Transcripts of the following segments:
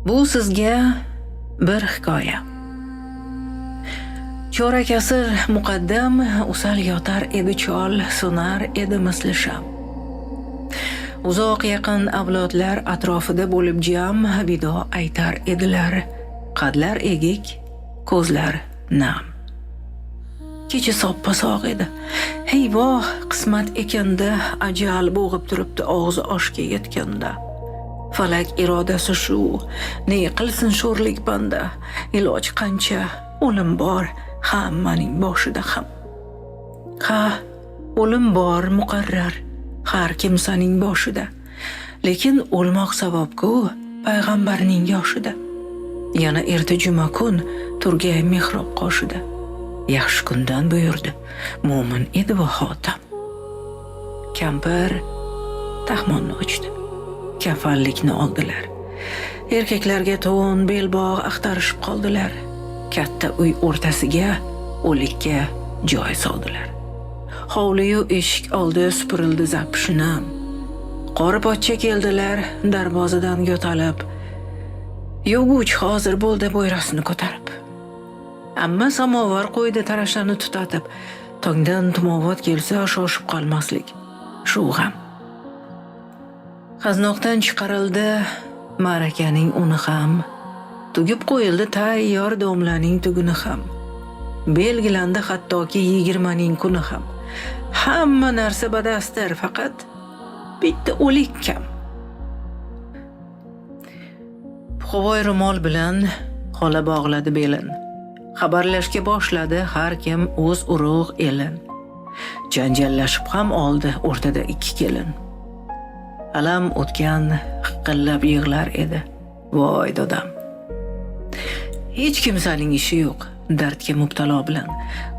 Bu sizga bir hikoya. Chorak asr muqaddam usal yotar edi chol, so'nar edi misli sham. Uzoq yaqin avlodlar atrofida bo'lib jam, vido aytar edilar. Qadlar egik, ko'zlar nam. Kecha soppa-sog' edi. Hey voh, qismat ekanda, ajal bo'g'ib turibdi og'zi oshga yetganda. Falak irodasi shu, ne qilsin sho'rlik banda. Iloj qancha, o'lim bor hammaning boshida ham. Ha, o'lim bor muqarrar har kimsaning boshida. Lekin o'lmoq sabab-ku payg'ambarning yoshida. Yana erta juma kun turgay mehrob qoshida. Yaxshi kundan buyurdi, mo'min edi va xotam. Kampir taxmonni ochdi. Kafallikni oldilar. Erkaklarga to'n, belbog' axtarishib qoldilar. Katta uy o'rtasiga o'likka joy soldilar. Hovli-yu eshik oldi supurildi zapshinam. Qori pochcha keldilar darvozadan yo'talib. Yo'g'uch hozir bo'ldi bo'yrasini ko'tarib. Amma samovar qo'ydi tarashlarni tutatib. Tongdan tumovot kelsa shoshib qolmaslik. Shu ham. Qaznoqdan chiqarildi ma'rakaning uni ham. Tugib qo'yildi tayyor domlaning tuguni ham. Belgilandi hattoki 20ning kuni ham. Hamma narsa badastir, faqat bitta o'lik kam. Puxvoy ro'mol bilan xola bog'ladi belin. Xabarlashga boshladi har kim o'z urug' elin. Janjallashib ham oldi o'rtada ikki kelin. Alam o'tgan hiqillab yig'lar edi. Voy dodam. Hech kimsaning ishi yo'q dardga mubtalo bilan.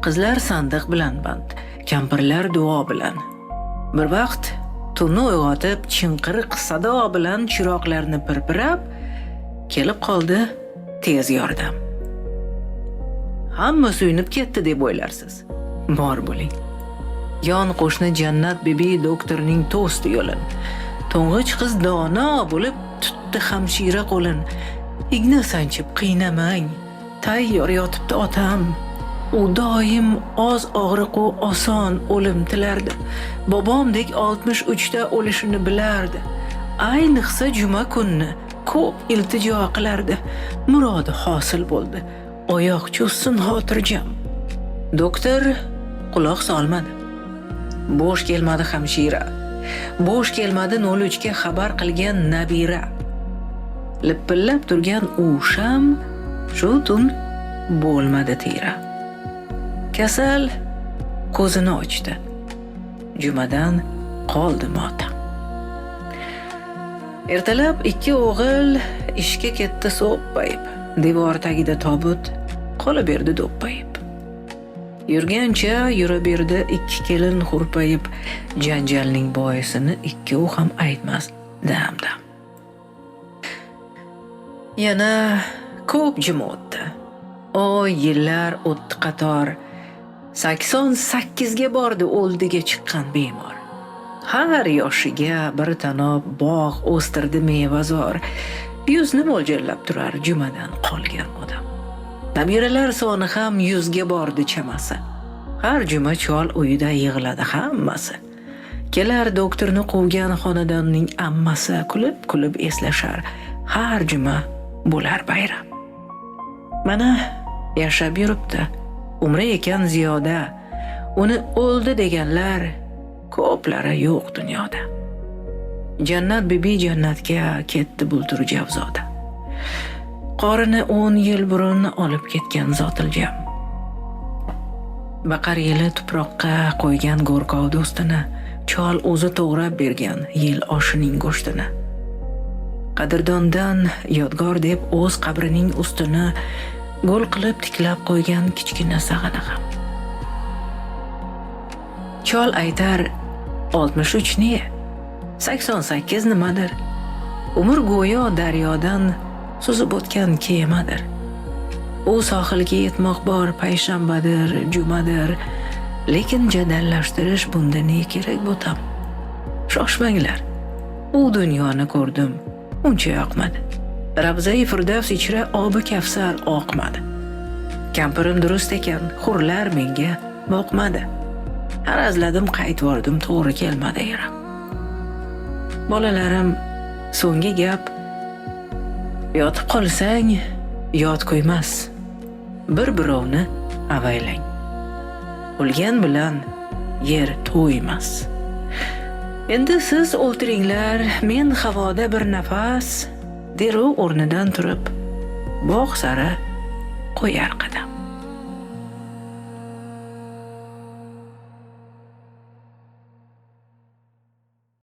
Qizlar sandiq bilan band, kampirlar duo bilan. Bir vaqt tunni uyg'otib chinqiriq sado bilan chiroqlarni pirpirab kelib qoldi tez yordam. Hamma suyunib ketdi deb o'ylarsiz. Bor bo'ling. Yon qo'shni Jannat bibi doktorning to'sti yo'lin. To'ng'ich qiz dono bo'lib tutdi hamshira qo'lin. Igna sanchib qiynamang, tayyor yotibdi otam. U doim oz og'riqu oson o'lim tilardi. Bobomdek 63da o'lishini bilardi. Ayniqsa juma kunni ko'p iltijo qilardi. Murodi hosil bo'ldi. Oyoq cho'ssin xotirjam. Doktor quloq solmadi. Bo'sh kelmadi hamshira. Bo'sh kelmadi 03ga xabar qilgan nabira. Lippillab turgan u sham shu tun bo'lmadi tira. Kasal ko'zini ochdi. Jumadan qoldi motam. Ertalab ikki o'g'il ishga ketdi so'ppayib. Devor tagida tobut qola berdi do'ppayib. Yurgancha yuraberdi ikki kelin hurpayib. Janjalning boisini ikkov ham aytmas dam-dam. Yana ko'p jim o'tdi. Oy yillar o'tdi qator. 88ga bordi o'ldiga chiqqan bemor. Har yoshiga bir tanob bog' o'stirdi mevazor. Yuzni mo'ljallab turar jumadan qolgan odam. Nabiralar soni ham 100ga bordi chamasi. Har juma chol uyida yig'iladi hammasi. Kelar doktorni quvgan xonadonning ammasi kulib eslashar. Har juma bo'lar bayram. Mana yashab yuribdi. Umri ekan ziyoda. Uni o'ldi deganlar ko'plari yo'q dunyoda. Jannat bibi jannatga ketdi bultur javzoda. Qorini 10 yil burun olib ketgan zotiljam. Baqar yili tuproqqa qo'ygan go'rkov do'stini, chol o'zi to'g'rab bergan yil oshining go'shtini. Qadrdondan yodgor deb o'z qabrining ustini gul qilib tiklab qo'ygan kichkina sag'ana ham. Chol aytar 63 ne? 88 nimadir? Umr go'yo daryodan suzib o'tgan kemadir. U sohilga yetmoq bor payshanbadir, jumadir. Lekin jadallashtirish bunda ne kerak bo'tam? Shoshmanglar. U dunyoni ko'rdim, uncha yoqmadi. Ravzai Firdavs ichra obi Kavsar oqmadi. Kampirim durust ekan, hurlar menga boqmadi. Arazladim, qaytvordim, to'g'ri kelmadi erim. Bolalarim, so'nggi gap, yotib qolsang, yot qo'ymas. Bir-birovni avaylang. O'lgan bilan yer to'ymas. Endi siz o'ltiringlar, men havoda bir nafas, deru o'rnidan turib, bog' sari qo'yar qadam.